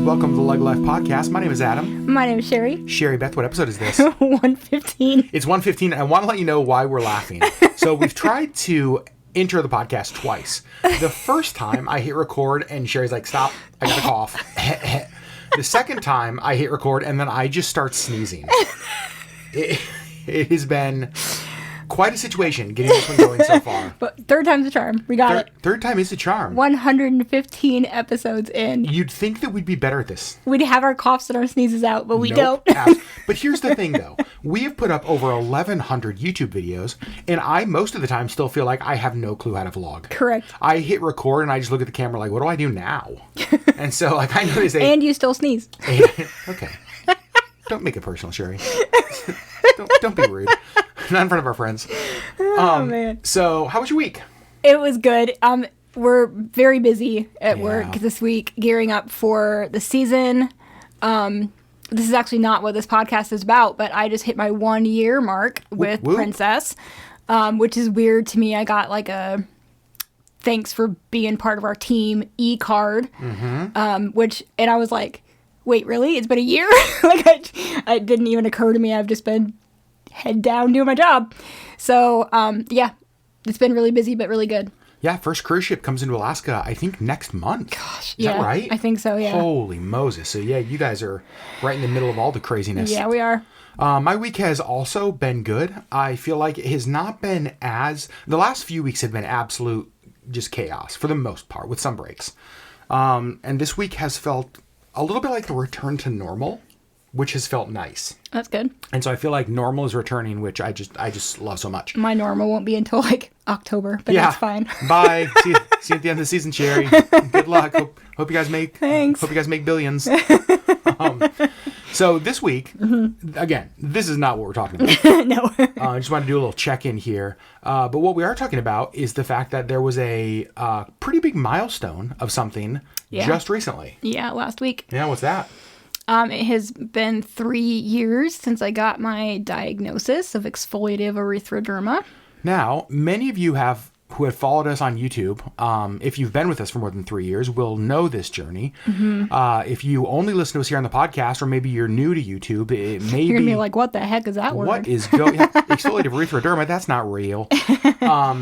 welcome to the LeggLife podcast. My name is Adam. My name is Sherri. Sherri, Beth, what episode is this? 115. It's 115. I want to let you know why we're laughing. So we've tried to intro the podcast twice. The first time I hit record and Sherri's like, stop, I got a cough. The second time I hit record and then I just start sneezing. It has been quite a situation getting this one going so far. But third time's the charm. We got it. Third time is the charm. 115 episodes in. You'd think that we'd be better at this. We'd have our coughs and our sneezes out, but we Nope. don't. But here's the thing, though. We have put up over 1,100 YouTube videos, and I, most of the time, still feel like I have no clue how to vlog. Correct. I hit record, and I just look at the camera like, what do I do now? And so, like, I know they say... And you still sneeze. Okay. Don't make it personal, Sherri. Don't be rude. Not in front of our friends. Oh, man. So, how was your week? It was good. We're very busy at work this week, gearing up for the season. This is actually not what this podcast is about, but I just hit my 1 year mark with Princess, which is weird to me. I got like a thanks for being part of our team e-card, and I was like, wait, really? It's been a year? It didn't even occur to me. I've just been head down doing my job. So, it's been really busy, but really good. Yeah, first cruise ship comes into Alaska, I think, next month. Gosh, Is that right? I think so, yeah. Holy Moses. So, yeah, you guys are right in the middle of all the craziness. Yeah, we are. My week has also been good. I feel like it has not been the last few weeks have been absolute just chaos for the most part, with some breaks. And this week has felt a little bit like the return to normal, which has felt nice. That's good. And so I feel like normal is returning, which I just love so much. My normal won't be until like October, but that's fine. Bye. See you at the end of the season, Sherri. Good luck. Hope you guys make. Thanks. Hope you guys make billions. So this week, again, this is not what we're talking about. No. I just want to do a little check-in here. But what we are talking about is the fact that there was a pretty big milestone of something just recently. Yeah, last week. Yeah, what's that? It has been 3 years since I got my diagnosis of exfoliative erythroderma. Now, many of you who have followed us on YouTube, if you've been with us for more than 3 years, will know this journey. If you only listen to us here on the podcast, or maybe you're new to YouTube, it may You're be... going to be like, what the heck is that word? What is exfoliative erythroderma? That's not real.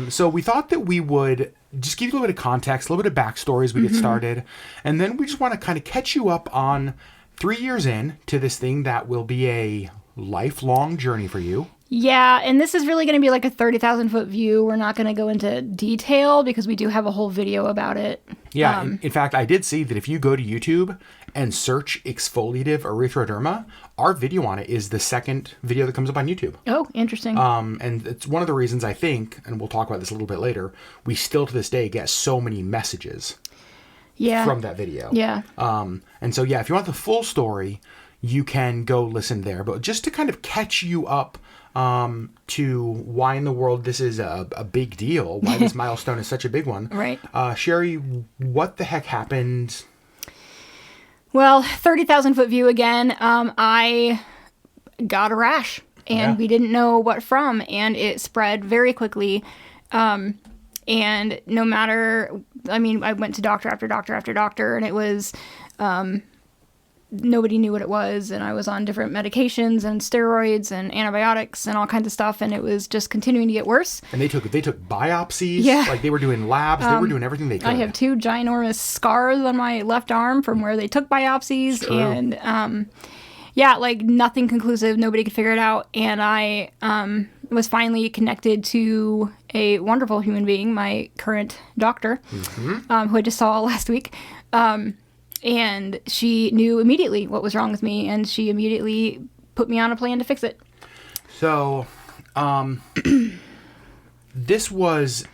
So we thought that we would just give you a little bit of context, a little bit of backstory as we get started. And then we just want to kind of catch you up on 3 years in to this thing that will be a lifelong journey for you. Yeah, and this is really going to be like a 30,000 foot view. We're not going to go into detail because we do have a whole video about it. Yeah, in fact, I did see that if you go to YouTube and search exfoliative erythroderma, our video on it is the second video that comes up on YouTube. Oh, interesting. And it's one of the reasons I think, and we'll talk about this a little bit later, we still to this day get so many messages from that video. Yeah. And so, if you want the full story, you can go listen there. But just to kind of catch you up to why in the world this is a big deal, why this milestone is such a big one. Right. Sherri, what the heck happened? Well, 30,000 foot view again. I got a rash and we didn't know what from, and it spread very quickly. And no matter, I went to doctor after doctor after doctor, and it was, nobody knew what it was, and I was on different medications and steroids and antibiotics and all kinds of stuff, and it was just continuing to get worse. And they took biopsies. Yeah. Like they were doing labs. They were doing everything they could. I have 2 ginormous scars on my left arm from where they took biopsies, and nothing conclusive. Nobody could figure it out, and I was finally connected to a wonderful human being, my current doctor, who I just saw last week. And she knew immediately what was wrong with me, and she immediately put me on a plan to fix it. So, this was...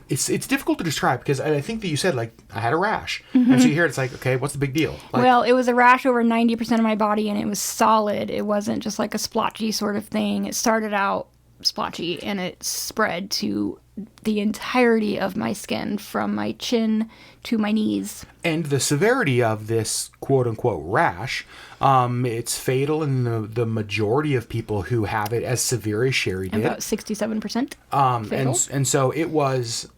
It's difficult to describe because I think that you said, like, I had a rash. And so you hear it's like, okay, what's the big deal? Like, well, it was a rash over 90% of my body, and it was solid. It wasn't just like a splotchy sort of thing. It started out splotchy, and it spread to the entirety of my skin from my chin to my knees. And the severity of this quote-unquote rash, it's fatal in the majority of people who have it as severe as Sherri did. About 67% fatal. And so it was,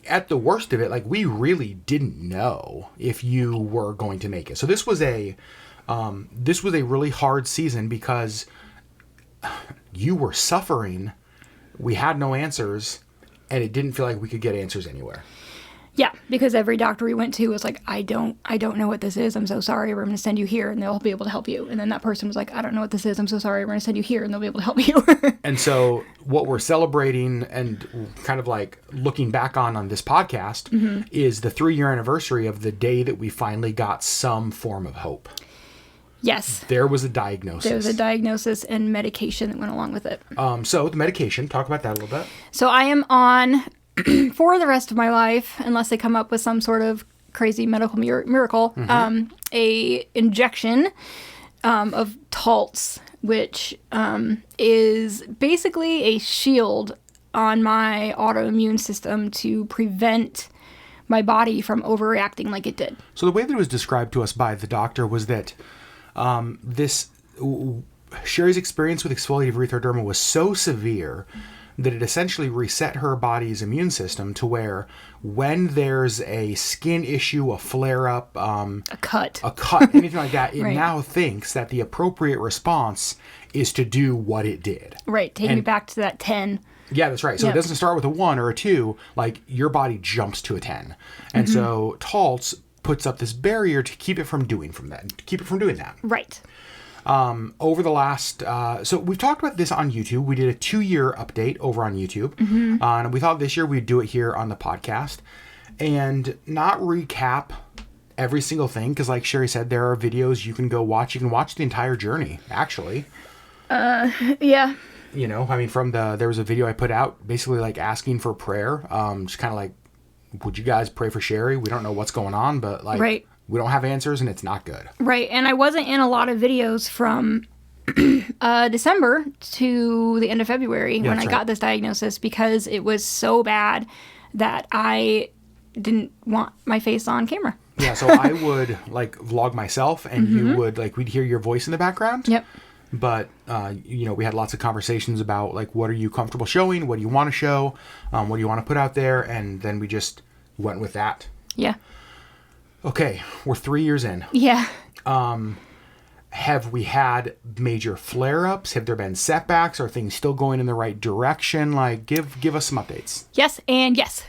at the worst of it, like, we really didn't know if you were going to make it. So this was a really hard season because you were suffering. We had no answers, and it didn't feel like we could get answers anywhere. Yeah, because every doctor we went to was like, I don't know what this is. I'm so sorry. We're going to send you here, and they'll be able to help you. And then that person was like, I don't know what this is. I'm so sorry. We're going to send you here, and they'll be able to help you. And so what we're celebrating and kind of like looking back on this podcast is the 3-year anniversary of the day that we finally got some form of hope. Yes. There was a diagnosis. There was a diagnosis and medication that went along with it. So the medication, talk about that a little bit. So I am on for the rest of my life, unless they come up with some sort of crazy medical miracle, a injection of Taltz, which is basically a shield on my autoimmune system to prevent my body from overreacting like it did. So the way that it was described to us by the doctor was that Sherri's experience with exfoliative erythroderma was so severe that it essentially reset her body's immune system to where when there's a skin issue, a flare-up, a cut, anything like that, it now thinks that the appropriate response is to do what it did. Right, take me back to that 10. Yeah, that's right. So it doesn't start with a 1 or a 2, like your body jumps to a 10. And so Taltz puts up this barrier to keep it from doing that. Right. Over the last, so we've talked about this on YouTube. We did a 2-year update over on YouTube. And we thought this year we'd do it here on the podcast and not recap every single thing. Because like Sherri said, there are videos you can go watch. You can watch the entire journey, actually. Yeah. You know, I mean, there was a video I put out basically like asking for prayer. Just kind of like, would you guys pray for Sherri? We don't know what's going on, but like, we don't have answers and it's not good. Right. And I wasn't in a lot of videos from December to the end of February when I got this diagnosis because it was so bad that I didn't want my face on camera. Yeah. So I would like vlog myself and you would like, we'd hear your voice in the background. Yep. But, you know, we had lots of conversations about like, what are you comfortable showing? What do you want to show? What do you want to put out there? And then we just went with that. Yeah. Okay, we're 3 years in. Yeah. Have we had major flare-ups? Have there been setbacks? Are things still going in the right direction? Like, give us some updates. Yes and yes.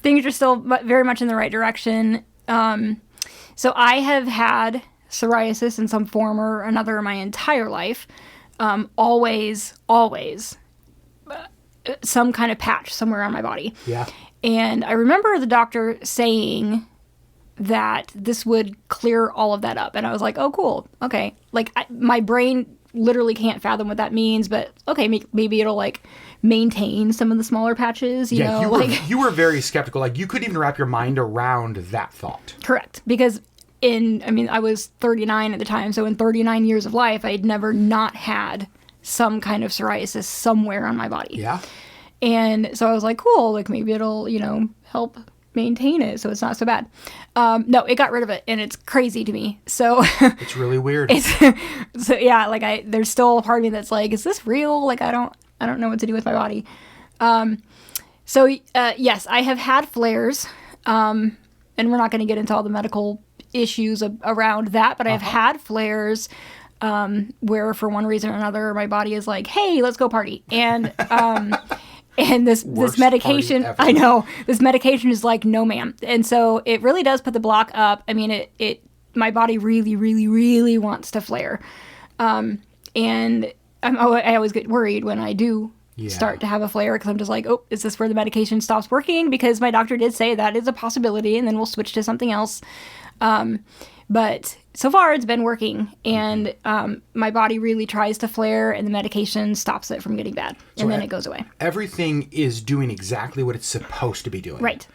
Things are still very much in the right direction. So I have had psoriasis in some form or another my entire life. Always some kind of patch somewhere on my body. Yeah. And I remember the doctor saying that this would clear all of that up. And I was like, oh, cool. Okay. Like, my brain literally can't fathom what that means, but okay, maybe it'll, like, maintain some of the smaller patches, you know? You were very skeptical. Like, you couldn't even wrap your mind around that thought. Correct. Because I was 39 at the time, so in 39 years of life, I'd never not had some kind of psoriasis somewhere on my body. Yeah. And so I was like, cool, like maybe it'll, you know, help maintain it so it's not so bad. No, it got rid of it and it's crazy to me. So it's really weird. So yeah, like there's still a part of me that's like, is this real? Like I don't know what to do with my body. Yes, I have had flares. And we're not going to get into all the medical issues around that, but I've had flares where for one reason or another my body is like, hey, let's go party. And this medication, I know, this medication is like, no, ma'am. And so it really does put the block up. I mean, my body really, really, really wants to flare. And I always get worried when I do start to have a flare because I'm just like, oh, is this where the medication stops working? Because my doctor did say that is a possibility and then we'll switch to something else. But so far it's been working and my body really tries to flare and the medication stops it from getting bad and then it goes away. Everything is doing exactly what it's supposed to be doing. Right.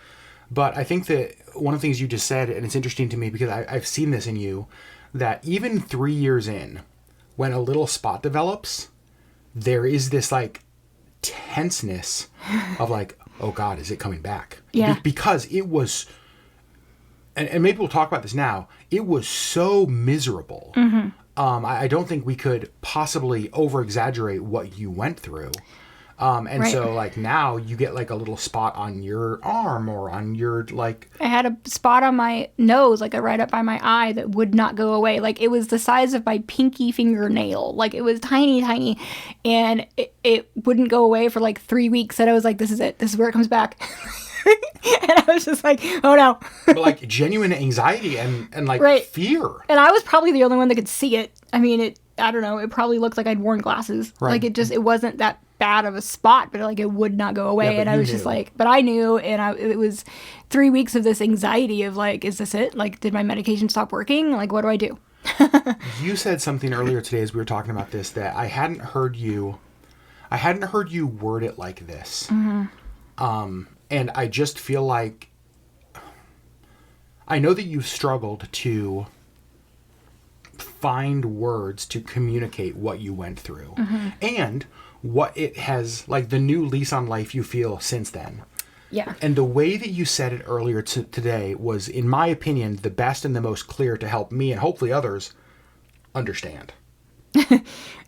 But I think that one of the things you just said, and it's interesting to me because I've seen this in you, that even 3 years in, when a little spot develops, there is this like tenseness of like, oh God, is it coming back? Yeah. Because it was... And maybe we'll talk about this now. It was so miserable. I don't think we could possibly over-exaggerate what you went through. And Right. so like now you get like a little spot on your arm or on your like. I had a spot on my nose, like right up by my eye, that would not go away. Like it was the size of my pinky fingernail. Like it was tiny, tiny, and it wouldn't go away for like 3 weeks. And I was like, this is it. This is where it comes back. And I was just like, oh no. But like genuine anxiety and like Right. fear. And I was probably the only one that could see it. I mean, I don't know. It probably looked like I'd worn glasses. Right. Like it wasn't that bad of a spot, but like it would not go away. Yeah, but and I you was just knew. like, but I knew. And it was 3 weeks of this anxiety of like, is this it? Like, did my medication stop working? Like, what do I do? You said something earlier today as we were talking about this that I hadn't heard you word it like this. Mm-hmm. And I just feel like I know that you've struggled to find words to communicate what you went through and what it has, like the new lease on life you feel since then. Yeah. And the way that you said it earlier today was, in my opinion, the best and the most clear to help me and hopefully others understand.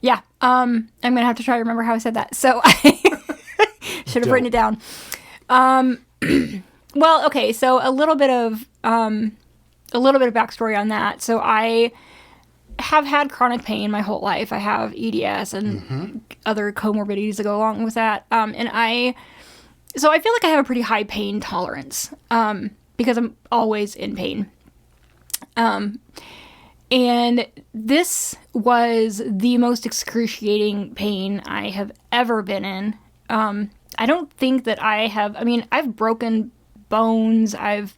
Yeah. I'm going to have to try to remember how I said that. So I should have written it down. Well, okay. So a little bit of backstory on that. So I have had chronic pain my whole life. I have EDS and other comorbidities that go along with that. So I feel like I have a pretty high pain tolerance, because I'm always in pain. And this was the most excruciating pain I have ever been in. I don't think that I've broken bones. I've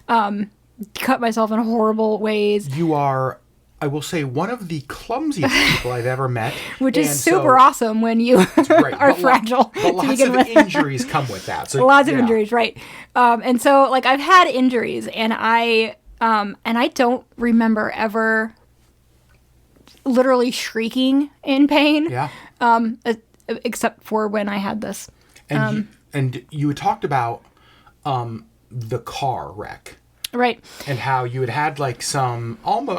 cut myself in horrible ways. You are, I will say, one of the clumsiest people I've ever met. Which is super awesome when you are fragile but to lots begin of with. injuries come with that. So, Lots of injuries, right? And so, like, I've had injuries, and I don't remember ever literally shrieking in pain. Yeah. Except for when I had this. And you had talked about the car wreck. Right. And how you had like some almost,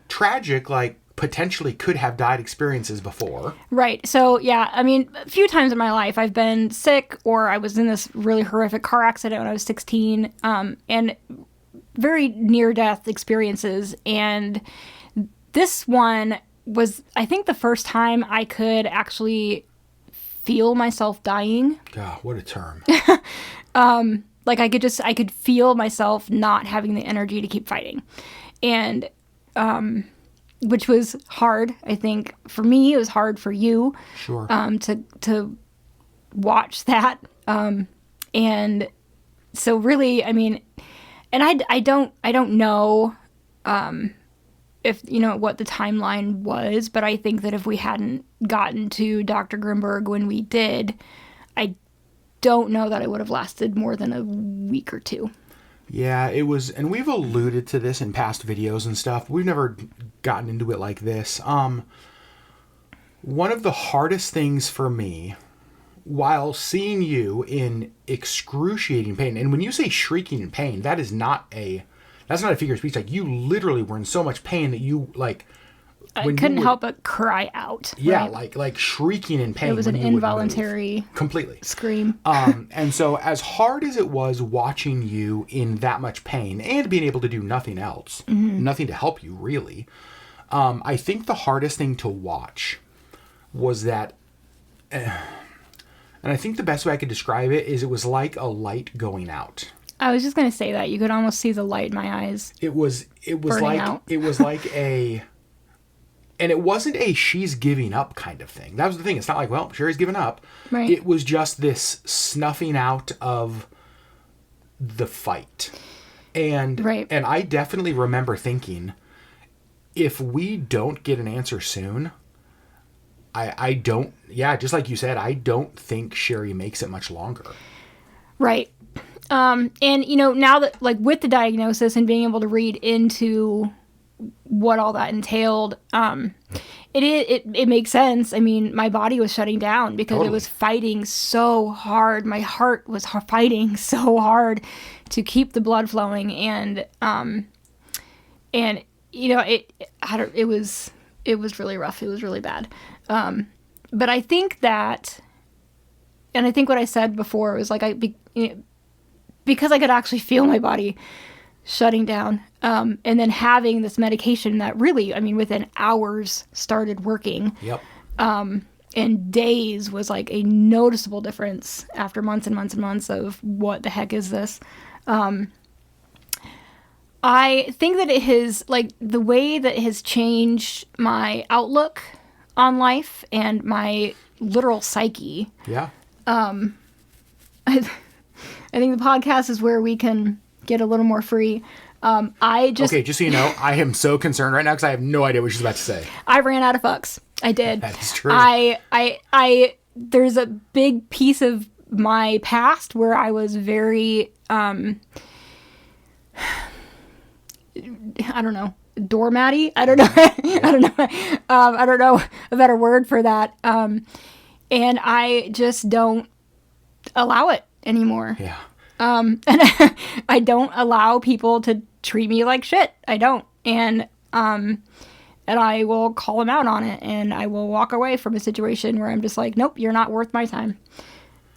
tragic, like potentially could have died experiences before. Right. So, yeah, a few times in my life I've been sick, or I was in this really horrific car accident when I was 16, and very near-death experiences. And this one was, I think, the first time I could actually feel myself dying. God, what a term. Like I could feel myself not having the energy to keep fighting. And, which was hard, I think, for me. It was hard for you. Sure. To watch that. And so really, and I don't know, if, what the timeline was, but I think that if we hadn't gotten to Dr. Grimberg when we did, I don't know that it would have lasted more than a week or two. Yeah, it was, and we've alluded to this in past videos and stuff. We've never gotten into it like this. One of the hardest things for me, while seeing you in excruciating pain, and when you say shrieking in pain, that's not a figure of speech. Like, you literally were in so much pain that you, like, I couldn't help but cry out. Yeah, right? like shrieking in pain. It was an involuntary completely scream. And so as hard as it was watching you in that much pain and being able to do nothing else, nothing to help you really, I think the hardest thing to watch was that, and I think the best way I could describe it is it was like a light going out. I was just going to say that. You could almost see the light in my eyes. It was like out. It was like and it wasn't a she's giving up kind of thing. That was the thing. It's not like, well, Sherri's given up. Right. It was just this snuffing out of the fight. And right. And I definitely remember thinking, if we don't get an answer soon, I don't, just like you said, I don't think Sherri makes it much longer. Right. And, now that, like, with the diagnosis and being able to read into what all that entailed, it makes sense. My body was shutting down because It was fighting so hard. My heart was fighting so hard to keep the blood flowing, and it was really rough. It was really bad. But I think that and I think what I said before was like, because I could actually feel my body shutting down, and then having this medication that really, I mean, within hours started working. Yep. And days was like a noticeable difference after months and months and months of what the heck is this? I think that it has, like, the way that it has changed my outlook on life and my literal psyche. Yeah. I think the podcast is where we can get a little more free. Okay, just so you know, I am so concerned right now because I have no idea what she's about to say. I ran out of fucks. I did. That is true. There's a big piece of my past where I was very, I don't know, doormatty. I don't know. I don't know a better word for that. And I just don't allow it anymore. Yeah. And I don't allow people to treat me like shit. I don't. And I will call them out on it, and I will walk away from a situation where I'm just like, nope, you're not worth my time.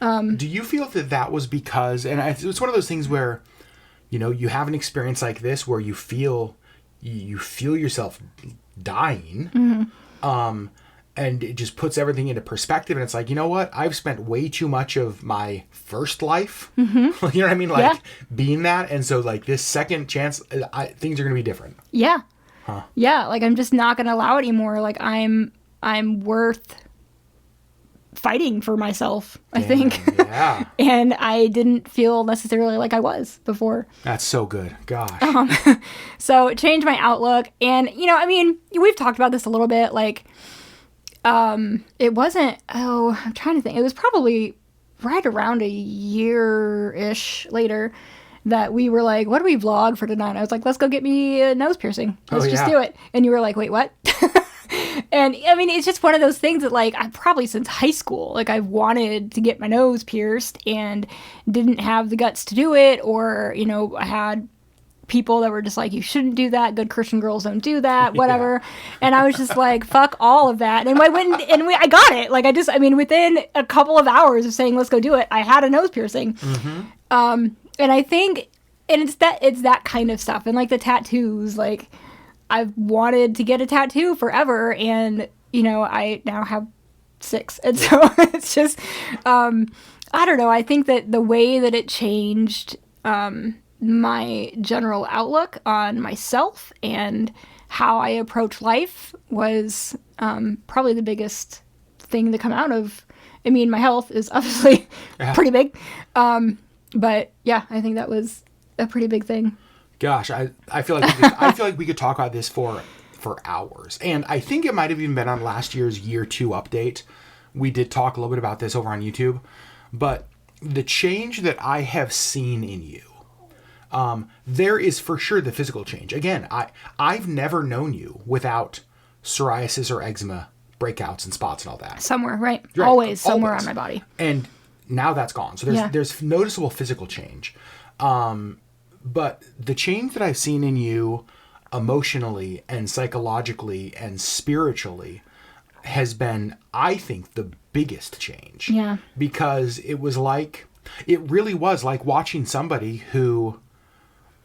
Do you feel that was because, and it's one of those things where, you know, you have an experience like this where you feel yourself dying, Mm-hmm. And it just puts everything into perspective, and it's like, you know what? I've spent way too much of my first life, Mm-hmm. you know what I mean? Like, Yeah. being that, and so, like, this second chance, things are going to be different. Yeah. Huh. Yeah, like, I'm just not going to allow it anymore. Like, I'm worth fighting for myself, I think. Yeah. And I didn't feel necessarily like I was before. That's so good. Gosh. So it changed my outlook. And, you know, I mean, we've talked about this a little bit. Like, it wasn't, I'm trying to think. It was probably right around a year-ish later that we were like, what do we vlog for tonight? I was like, let's go get me a nose piercing. Let's just do it. And you were like, wait, what? And I mean, it's just one of those things that, like, I probably since high school, like, I've wanted to get my nose pierced and didn't have the guts to do it. Or, you know, I had people that were just like, you shouldn't do that. Good Christian girls don't do that, whatever. Yeah. And I was just like, fuck all of that. And I went I got it. Like, within a couple of hours of saying, let's go do it, I had a nose piercing. Mm-hmm. And I think, and it's that kind of stuff. And like the tattoos, like, I've wanted to get a tattoo forever, and, you know, I now have 6. And so it's just, I don't know. I think that the way that it changed, my general outlook on myself and how I approach life was, probably the biggest thing to come out of. I mean, my health is obviously pretty big. But yeah, I think that was a pretty big thing. Gosh, I feel like we could talk about this for hours. And I think it might have even been on last year's year 2 update. We did talk a little bit about this over on YouTube. But the change that I have seen in you, there is for sure the physical change. Again, I've never known you without psoriasis or eczema breakouts and spots and all that. Somewhere, right? Always somewhere on my body. And now that's gone. So there's noticeable physical change. But the change that I've seen in you emotionally and psychologically and spiritually has been, I think, the biggest change. Yeah. Because it really was like watching somebody who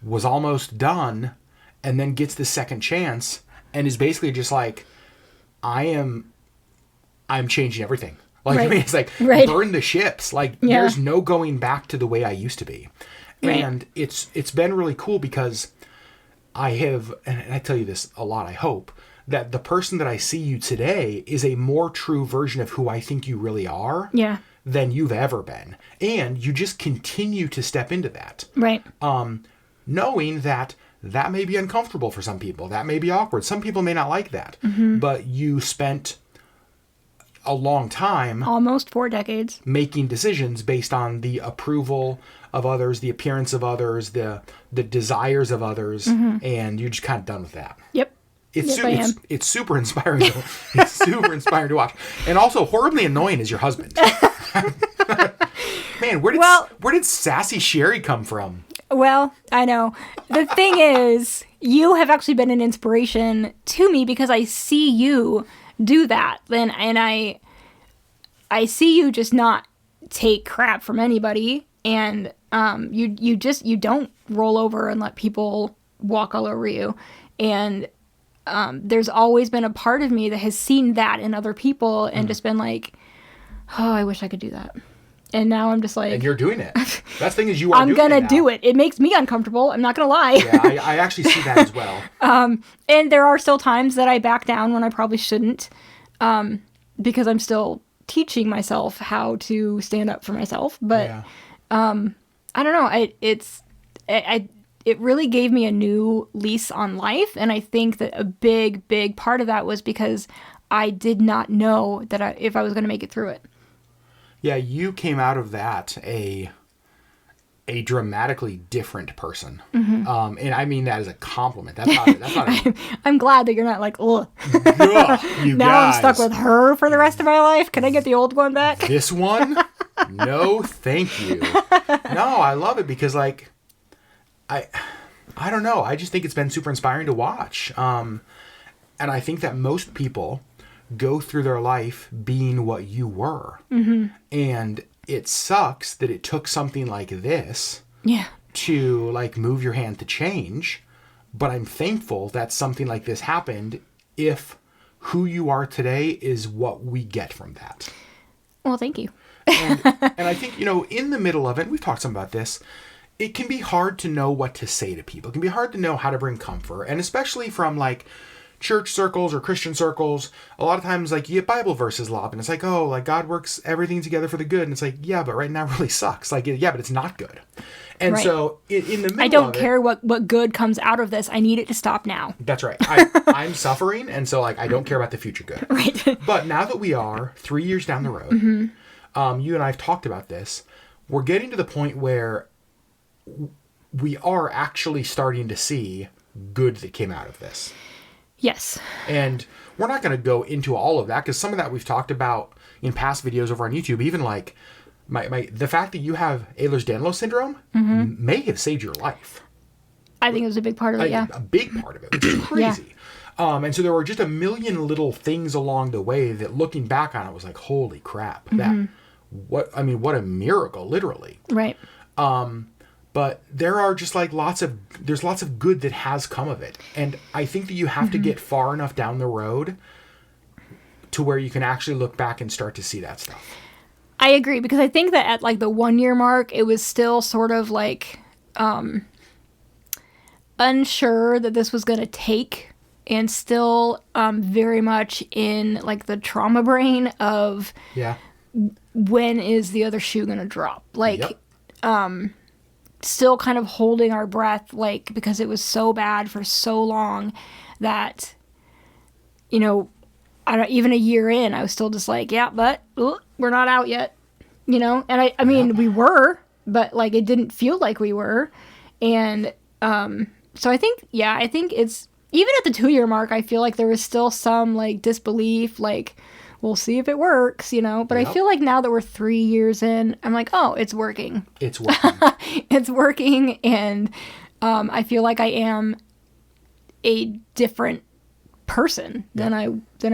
was almost done and then gets the second chance and is basically just like, I'm changing everything. Like, right. I mean, it's like, burn the ships. Like, there's no going back to the way I used to be. Right. And it's been really cool because I have, and I tell you this a lot, I hope, that the person that I see you today is a more true version of who I think you really are than you've ever been. And you just continue to step into that. Right. Knowing that may be uncomfortable for some people. That may be awkward. Some people may not like that. Mm-hmm. But you spent a long time, almost 4 decades, making decisions based on the approval of others, the appearance of others, the desires of others, and you're just kind of done with that. Yep. It's super inspiring. It's super inspiring to watch, and also horribly annoying is your husband. Man, where did sassy Sherri come from? Well, I know. The thing is, you have actually been an inspiration to me because I see you do that, and I see you just not take crap from anybody, and you don't roll over and let people walk all over you. And there's always been a part of me that has seen that in other people and just been like, oh, I wish I could do that. And now I'm just like... And you're doing it. That's the thing is you are I'm doing it going to do it. It makes me uncomfortable. I'm not going to lie. Yeah, I actually see that as well. And there are still times that I back down when I probably shouldn't, because I'm still teaching myself how to stand up for myself. But I don't know. It really gave me a new lease on life. And I think that a big, big part of that was because I did not know that if I was going to make it through it. Yeah, you came out of that a dramatically different person. And I mean that as a compliment. That's not I'm glad that you're not like, ugh. You now guys. I'm stuck with her for the rest of my life. Can I get the old one back? This one? No, thank you. No, I love it because like, I don't know. I just think it's been super inspiring to watch. And I think that most people go through their life being what you were. And it sucks that it took something like this to like move your hand to change. But I'm thankful that something like this happened if who you are today is what we get from that. Well, thank you. and I think, you know, in the middle of it, we've talked some about this, it can be hard to know what to say to people. It can be hard to know how to bring comfort. And especially from like church circles or Christian circles, a lot of times like you get Bible verses lobbed and it's like, oh, like God works everything together for the good. And it's like, yeah, but right now really sucks. Like, yeah, but it's not good. And so in the middle I don't of care what good comes out of this. I need it to stop now. That's right. I'm suffering. And so like, I don't care about the future good. Right. But now that we are 3 years down the road, you and I have talked about this. We're getting to the point where we are actually starting to see good that came out of this. Yes. And we're not going to go into all of that because some of that we've talked about in past videos over on YouTube. Even like the fact that you have Ehlers-Danlos syndrome may have saved your life. I think it was a big part of it, yeah. A big part of it, which is crazy. And so there were just a million little things along the way that looking back on it was like, holy crap. What a miracle, literally. Right. But there are just like there's lots of good that has come of it. And I think that you have to get far enough down the road to where you can actually look back and start to see that stuff. I agree, because I think that at like the 1 year mark, it was still sort of like unsure that this was going to take, and still very much in like the trauma brain of when is the other shoe going to drop? Like, still kind of holding our breath, like, because it was so bad for so long that, you know, even a year in, I was still just like, yeah, but we're not out yet, you know? And I mean, we were, but like, it didn't feel like we were. And so I think it's, even at the 2 year mark, I feel like there was still some like disbelief, like, we'll see if it works, you know? But I feel like now that we're 3 years in, I'm like, oh, it's working. It's working. It's working. And I feel like I am a different person than I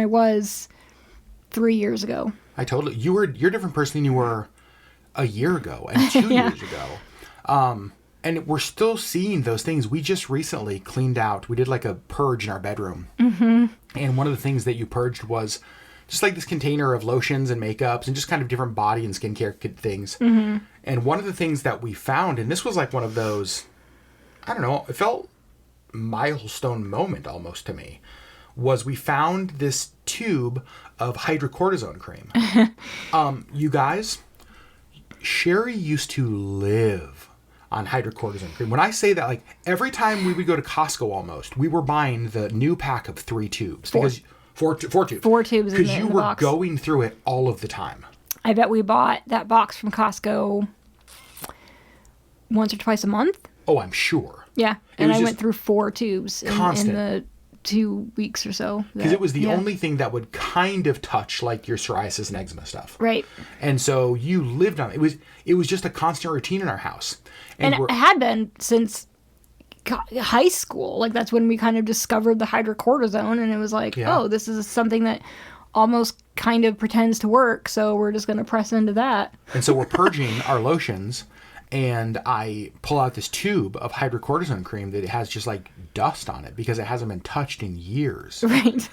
was 3 years ago. You're a different person than you were a year ago and 2 years ago. And we're still seeing those things. We just recently cleaned out, we did like a purge in our bedroom. And one of the things that you purged was just like this container of lotions and makeups and just kind of different body and skincare things. And one of the things that we found, and this was like one of those, I don't know, it felt milestone moment almost to me, was we found this tube of hydrocortisone cream. You guys, Sherri used to live on hydrocortisone cream. When I say that, like every time we would go to Costco almost, we were buying the new pack of 3 tubes. Because Four tubes. 4 tubes in the box. Because you were going through it all of the time. I bet we bought that box from Costco once or twice a month. Oh, I'm sure. Yeah. And I went through 4 tubes in the 2 weeks or so. Because it was the only thing that would kind of touch like your psoriasis and eczema stuff. Right. And so you lived on it. It was just a constant routine in our house. And it had been since high school. Like that's when we kind of discovered the hydrocortisone, and it was like, oh, this is something that almost kind of pretends to work, so we're just going to press into that. And so we're purging our lotions, and I pull out this tube of hydrocortisone cream that it has just like dust on it because it hasn't been touched in years. Right.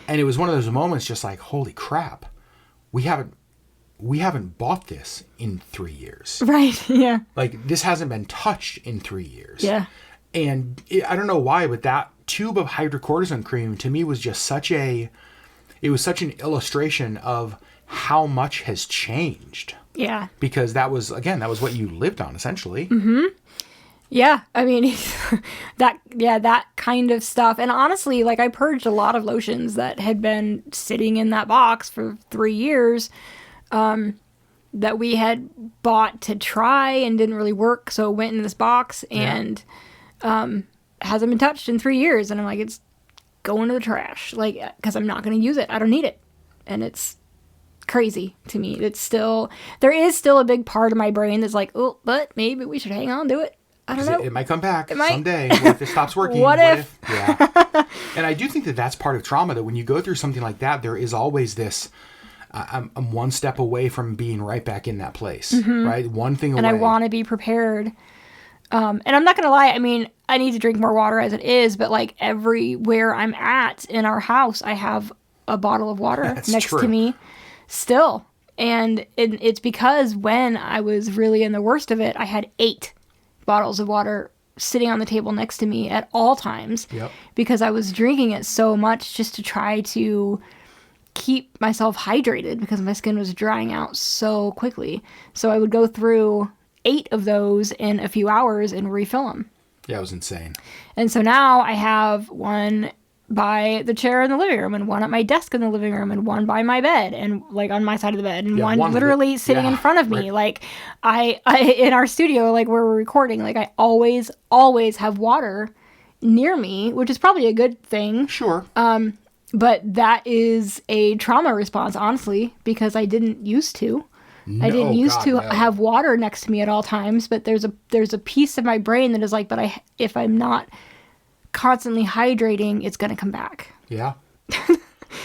And it was one of those moments just like, holy crap, we haven't bought this in 3 years. Right, yeah. Like, this hasn't been touched in 3 years. Yeah. And I don't know why, but that tube of hydrocortisone cream to me was just such an illustration of how much has changed. Yeah. Because that was what you lived on, essentially. Mm-hmm. Yeah. I mean, that kind of stuff. And honestly, like, I purged a lot of lotions that had been sitting in that box for 3 years, that we had bought to try and didn't really work. So it went in this box and, hasn't been touched in 3 years. And I'm like, it's going to the trash. Like, cause I'm not going to use it. I don't need it. And it's crazy to me. There is still a big part of my brain that's like, oh, but maybe we should hang on to it. I don't know. It might come back someday. What if it stops working? What if? Yeah. And I do think that that's part of trauma, that when you go through something like that, there is always this, I'm one step away from being right back in that place, right? One thing away. And I want to be prepared. And I'm not going to lie. I mean, I need to drink more water as it is, but like everywhere I'm at in our house, I have a bottle of water next to me still. And it's because when I was really in the worst of it, I had 8 bottles of water sitting on the table next to me at all times, because I was drinking it so much just to try to keep myself hydrated because my skin was drying out so quickly. So I would go through 8 of those in a few hours and refill them. Yeah, it was insane. And so now I have one by the chair in the living room, and one at my desk in the living room, and one by my bed, and like on my side of the bed, and one literally sitting in front of me. Right. Like I in our studio, like where we're recording, like I always have water near me, which is probably a good thing. Sure. But that is a trauma response, honestly, because I didn't used to. I didn't used to have water next to me at all times, but there's a piece of my brain that is like, but if I'm not constantly hydrating, it's going to come back. Yeah.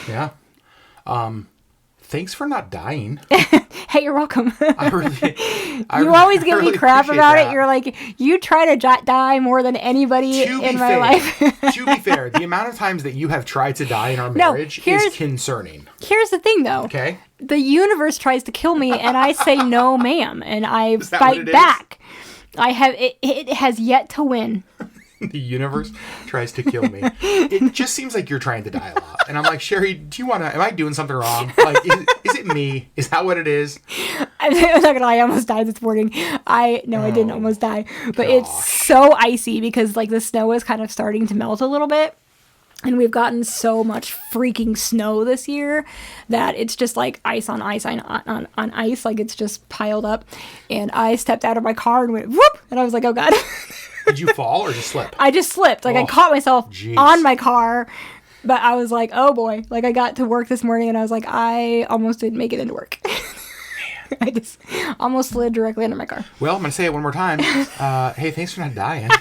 Yeah. Thanks for not dying. Hey, you're welcome. You always give me crap about it. You're like, you try to die more than anybody in my life. To be fair, the amount of times that you have tried to die in our marriage is concerning. Here's the thing, though. Okay. The universe tries to kill me, and I say no, ma'am, and I fight back. It has yet to win. The universe tries to kill me. It just seems like you're trying to die a lot. And I'm like, Sherri, am I doing something wrong? Like, is it me? Is that what it is? I'm not gonna lie, I almost died this morning. I didn't almost die. But It's so icy because like the snow is kind of starting to melt a little bit. And we've gotten so much freaking snow this year that it's just like ice on ice on ice. Like it's just piled up. And I stepped out of my car and went whoop. And I was like, oh God. Did you fall or just slip? I just slipped. Like I caught myself on my car, but I was like, oh boy. Like I got to work this morning and I was like, I almost didn't make it into work. I just almost slid directly under my car. Well, I'm going to say it one more time. Hey, thanks for not dying.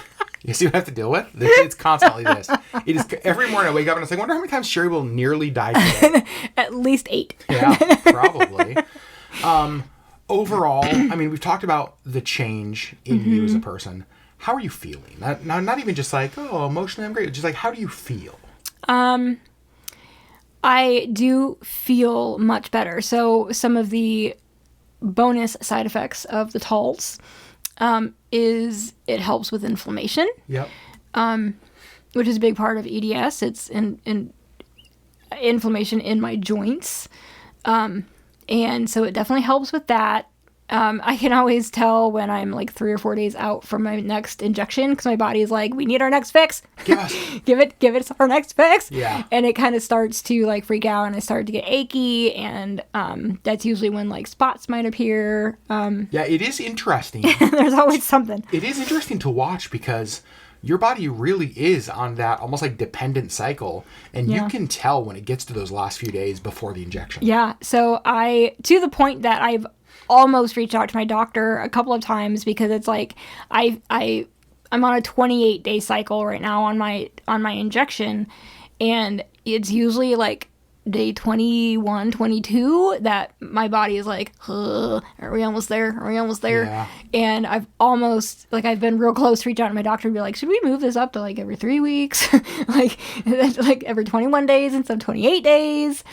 You see what I have to deal with? It's constantly this. It is every morning I wake up and it's like, I wonder how many times Sherri will nearly die today. At least 8. Yeah, probably. Overall, I mean, we've talked about the change in you as a person. How are you feeling? Not even just like, oh, emotionally I'm great. Just like, how do you feel? I do feel much better. So some of the bonus side effects of the Taltz is it helps with inflammation. Yep. Which is a big part of EDS. It's in inflammation in my joints. And so it definitely helps with that. I can always tell when I'm like 3 or 4 days out from my next injection because my body is like, we need our next fix. Give it our next fix. Yeah. And it kind of starts to like freak out and I start to get achy. And that's usually when like spots might appear. Yeah, it is interesting. There's always something. It is interesting to watch because your body really is on that almost like dependent cycle. And you can tell when it gets to those last few days before the injection. Yeah. So to the point that I've almost reached out to my doctor a couple of times because it's like I'm on a 28-day cycle right now on my injection, and it's usually like day 21, 22 that my body is like, are we almost there? Are we almost there? Yeah. And I've almost, like, I've been real close to reach out to my doctor and be like, should we move this up to like every 3 weeks? like every 21 days instead of 28 days.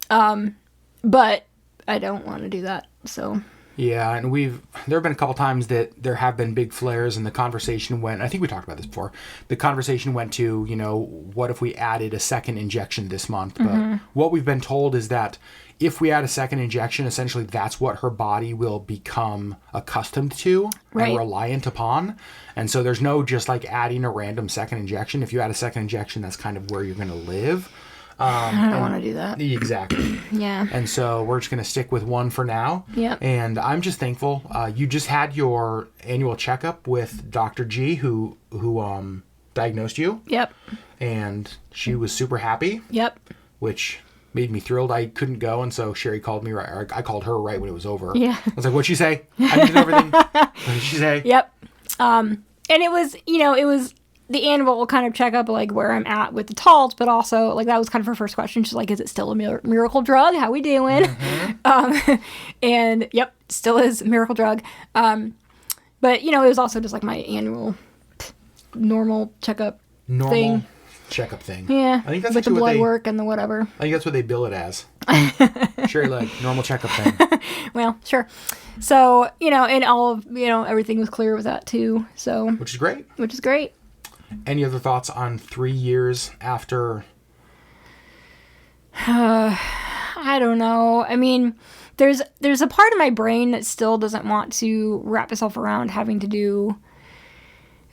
But I don't want to do that. So. Yeah, and there have been a couple times that there have been big flares, and the conversation went, I think we talked about this before, the conversation went to, what if we added a second injection this month? But what we've been told is that if we add a second injection, essentially that's what her body will become accustomed to and reliant upon. And so there's no just like adding a random second injection. If you add a second injection, that's kind of where you're going to live. I don't want to do that. Exactly. Yeah. And so we're just going to stick with one for now. Yep. And I'm just thankful. You just had your annual checkup with Dr. G, who diagnosed you. Yep. And she was super happy. Yep. Which made me thrilled. I couldn't go, and so Sherri called me. I called her right when it was over. Yeah. I was like, "What'd she say? I did everything. What did she say?" Yep. And it was, it was the annual kind of checkup, like where I'm at with the Taltz, but also like that was kind of her first question. She's like, "Is it still a miracle drug? How we doing?" And yep, still is a miracle drug. But it was also just like my annual normal checkup thing. Checkup thing. Yeah. I think that's with the blood work and the whatever. I think that's what they bill it as. Sherri, like normal checkup thing. Well, sure. So, and all of, everything was clear with that too. So, Which is great. Any other thoughts on 3 years after? I don't know. I mean, there's a part of my brain that still doesn't want to wrap itself around having to do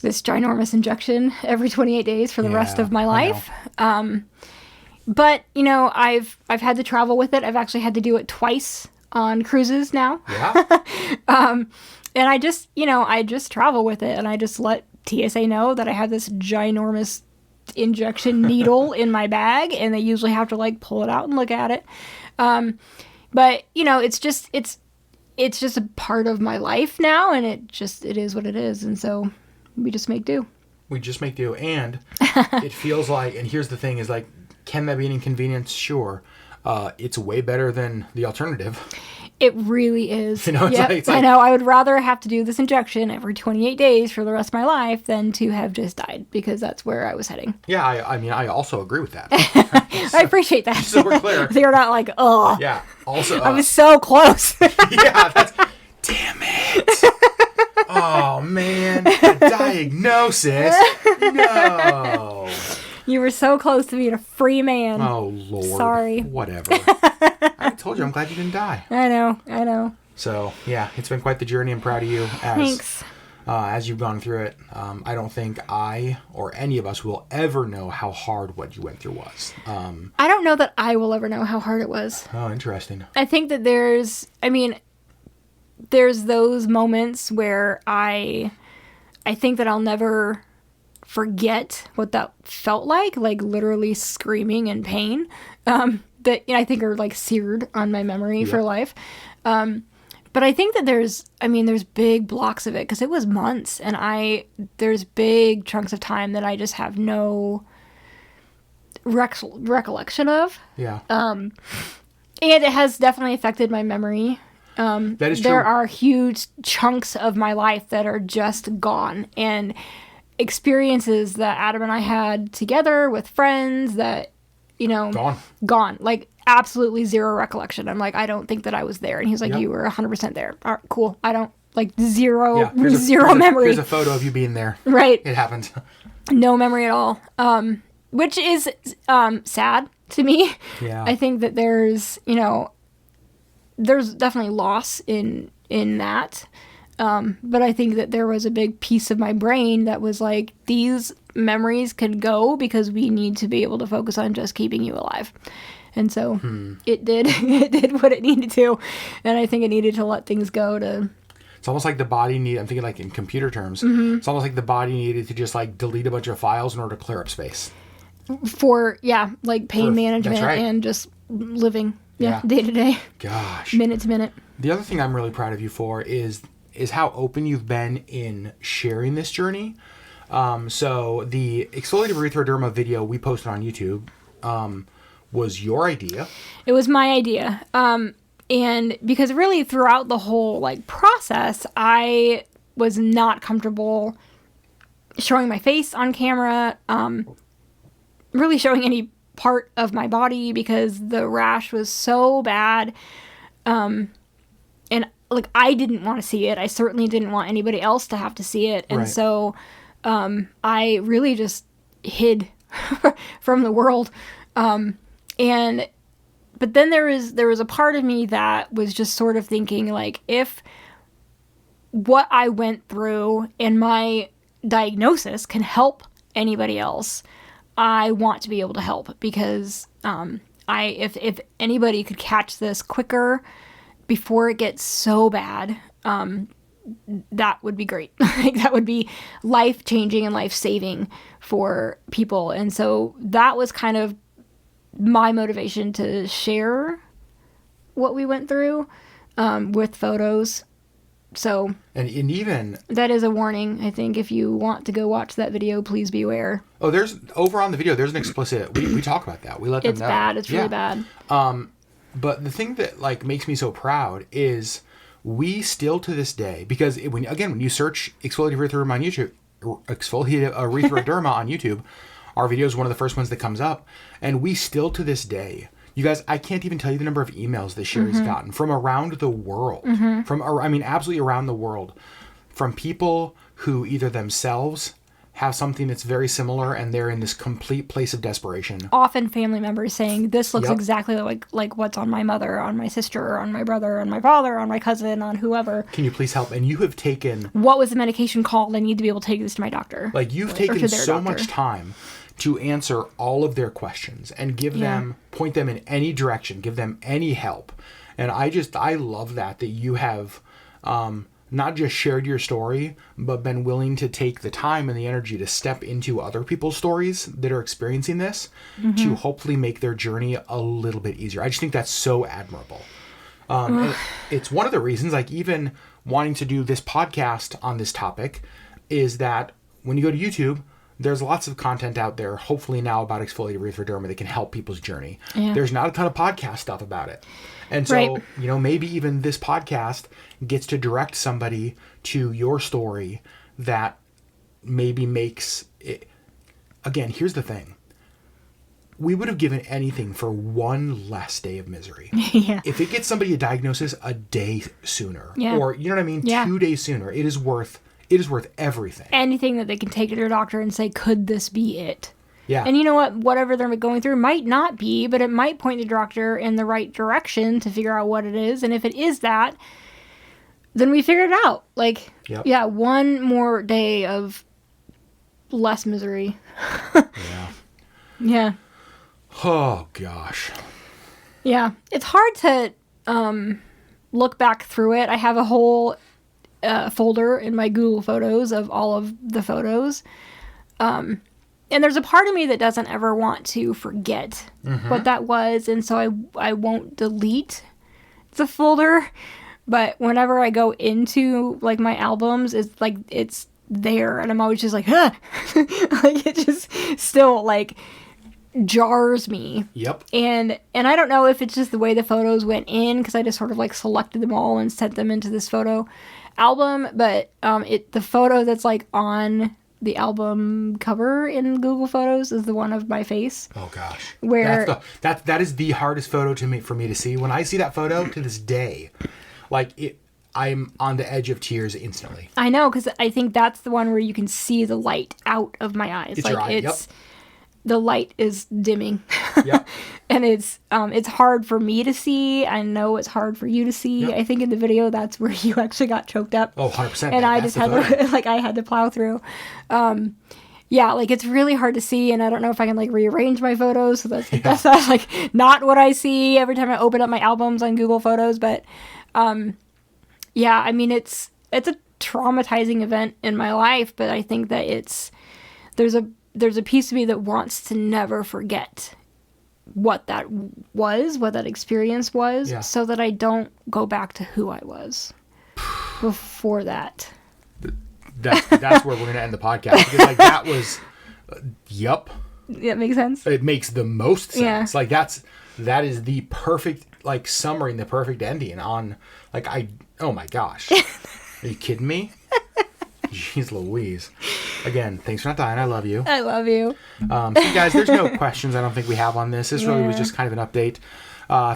this ginormous injection every 28 days for the rest of my life. But, I've had to travel with it. I've actually had to do it twice on cruises now. Yeah. And I just travel with it, and I just let TSA know that I have this ginormous injection needle in my bag, and they usually have to like pull it out and look at it. But it's just a part of my life now, and it is what it is. And so we just make do. And it feels like, and here's the thing is like, can that be an inconvenience? Sure. It's way better than the alternative. It really is. It's like, I know. I would rather have to do this injection every 28 days for the rest of my life than to have just died, because that's where I was heading. Yeah, I mean, I also agree with that. I appreciate that. So we're clear. You're not like, oh. Yeah. Also, I was so close. Yeah. Damn it. Oh, man. A diagnosis. No. You were so close to being a free man. Oh, Lord. Sorry. Whatever. I told you, I'm glad you didn't die. I know. So, yeah, it's been quite the journey. I'm proud of you. Thanks. As you've gone through it. I don't think I or any of us will ever know how hard what you went through was. I don't know that I will ever know how hard it was. Oh, interesting. I think that there's those moments where I think that I'll never forget what that felt like literally screaming in pain, that I think are like seared on my memory for life. But I think that there's big blocks of it, because it was months, and there's big chunks of time that I just have no recollection of. Yeah. And it has definitely affected my memory. That is true. There are huge chunks of my life that are just gone, and experiences that Adam and I had together with friends that, gone. Like, absolutely zero recollection. I'm like, I don't think that I was there. And he's like, You were 100% there. All right, cool. I don't, zero memory. Here's a photo of you being there. Right. It happened. No memory at all. Which is sad to me. Yeah. I think that there's definitely loss in that. But I think that there was a big piece of my brain that was like, these memories could go because we need to be able to focus on just keeping you alive. And so it did what it needed to. And I think it needed to let things go to... It's almost like the body I'm thinking like in computer terms, it's almost like the body needed to just like delete a bunch of files in order to clear up space. For, pain management and just living, day to day. Gosh. Minute to minute. The other thing I'm really proud of you for is how open you've been in sharing this journey. So the Exfoliative Erythroderma video we posted on YouTube was your idea. It was my idea. And because really throughout the whole like process, I was not comfortable showing my face on camera, really showing any part of my body because the rash was so bad. And like, I didn't want to see it. I certainly didn't want anybody else to have to see it. And so, I really just hid from the world. But then there was a part of me that was just sort of thinking, like, if what I went through and my diagnosis can help anybody else, I want to be able to help because if anybody could catch this quicker before it gets so bad, that would be great. Like, that would be life-changing and life-saving for people. And so that was kind of my motivation to share what we went through with photos. So and even that is a warning. I think if you want to go watch that video, please beware. Oh, there's over on the video. There's an explicit. We talk about that. We let them know. It's bad. It's really bad. But the thing that like makes me so proud is we still to this day, because when you search exfoliative erythroderma on YouTube, exfoliative erythroderma on YouTube, our video is one of the first ones that comes up, and we still to this day. You guys, I can't even tell you the number of emails that Sherri's gotten from around the world, absolutely around the world, from people who either themselves have something that's very similar and they're in this complete place of desperation. Often family members saying, this looks exactly like what's on my mother, on my sister, on my brother, on my father, on my cousin, on whoever. Can you please help? And you have taken... What was the medication called? I need to be able to take this to my doctor. Like, you've taken so much time to answer all of their questions and give them, point them in any direction, give them any help. And I love that you have not just shared your story, but been willing to take the time and the energy to step into other people's stories that are experiencing this to hopefully make their journey a little bit easier. I just think that's so admirable. It's one of the reasons, like, even wanting to do this podcast on this topic is that when you go to YouTube, there's lots of content out there, hopefully now, about exfoliative erythroderma that can help people's journey. Yeah. There's not a ton of podcast stuff about it. And so, maybe even this podcast gets to direct somebody to your story that maybe makes it. Again, here's the thing. We would have given anything for one less day of misery. If it gets somebody a diagnosis a day sooner, or, you know what I mean, 2 days sooner, it is worth everything. Anything that they can take to their doctor and say, could this be it? Yeah. And you know what? Whatever they're going through might not be, but it might point the doctor in the right direction to figure out what it is. And if it is that, then we figured it out. Like, one more day of less misery. Yeah. Oh, gosh. Yeah. It's hard to look back through it. I have a whole folder in my Google Photos of all of the photos. And there's a part of me that doesn't ever want to forget what that was. And so I won't delete the folder. But whenever I go into, like, my albums, it's like, it's there. And I'm always just like, huh. Like, it just still, like, jars me. Yep. And I don't know if it's just the way the photos went in, because I just sort of, like, selected them all and sent them into this photo album. But the photo that's, like, on the album cover in Google Photos is the one of my face. Oh gosh. Where that is the hardest photo for me to see. When I see that photo to this day, like, I'm on the edge of tears instantly. I know, because I think that's the one where you can see the light out of my eyes. It's like, right. The light is dimming. Yep. And it's hard for me to see. I know it's hard for you to see. Yep. I think in the video, that's where you actually got choked up. Oh, 100%. And I just had to, I had to plow through. Like, it's really hard to see, and I don't know if I can, like, rearrange my photos. So that's like, not what I see every time I open up my albums on Google Photos. But, I mean, it's a traumatizing event in my life, but I think that there's a piece of me that wants to never forget what that was, what that experience was, so that I don't go back to who I was before that. That's where we're going to end the podcast, because, like, that was, That makes sense. It makes the most sense. Yeah. Like that is the perfect like summary and the perfect ending on like oh my gosh. Are you kidding me? Jeez Louise. Again, thanks for not dying. I love you. I love you. So you guys, there's no questions I don't think we have on this. This really was just kind of an update.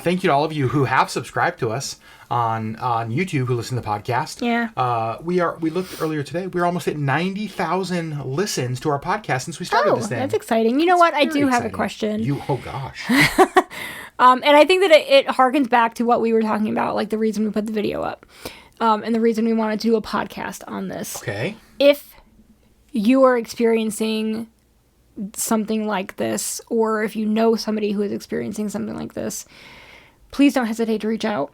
Thank you to all of you who have subscribed to us on YouTube, who listen to the podcast. Yeah. We looked earlier today. We're almost at 90,000 listens to our podcast since we started this thing. That's exciting. You know what? I do have a question. Oh gosh. And I think that it harkens back to what we were talking about, like the reason we put the video up, and the reason we wanted to do a podcast on this. Okay. If you are experiencing something like this, or if you know somebody who is experiencing something like this, please don't hesitate to reach out.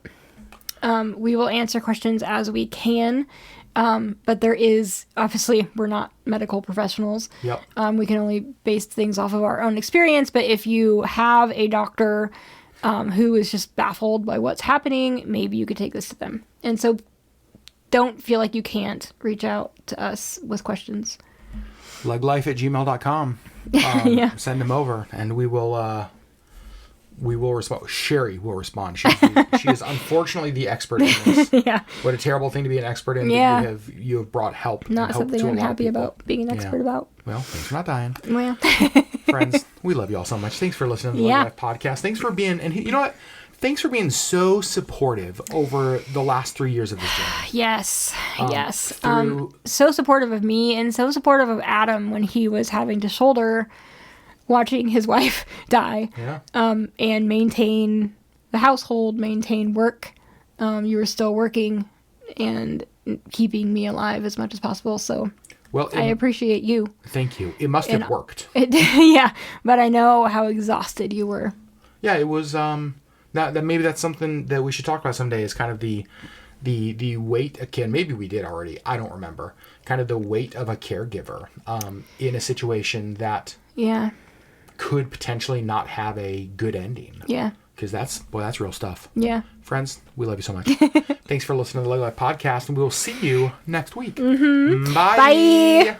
We will answer questions as we can, but there is, obviously, we're not medical professionals. Yep. We can only base things off of our own experience, but if you have a doctor who is just baffled by what's happening, maybe you could take this to them. And so don't feel like you can't reach out to us with questions. LeggLife@gmail.com. Yeah. Send them over, and we will respond. Sherri will respond. She is unfortunately the expert in this. Yeah. What a terrible thing to be an expert in. Yeah. But you have brought help. Not and hope something to a I'm lot of happy people. about being an expert about. Well, thanks for not dying. Well. Friends, we love you all so much. Thanks for listening to the Yeah. LeggLife podcast. Thanks for being, and you know what? Thanks for being so supportive over the last 3 years of this journey. Yes. Yes. Through, So supportive of me and so supportive of Adam when he was having to shoulder watching his wife die. Yeah. And maintain the household, maintain work. You were still working and keeping me alive as much as possible. So well, I appreciate you. Thank you. It must have worked. Yeah, but I know how exhausted you were. Yeah, it was. That maybe that's something that we should talk about someday. Is kind of the weight again. Maybe we did already. I don't remember. Kind of the weight of a caregiver in a situation that could potentially not have a good ending. Yeah. Because that's real stuff. Yeah. Friends, we love you so much. Thanks for listening to the LeggLife podcast, and we will see you next week. Mm-hmm. Bye. Bye.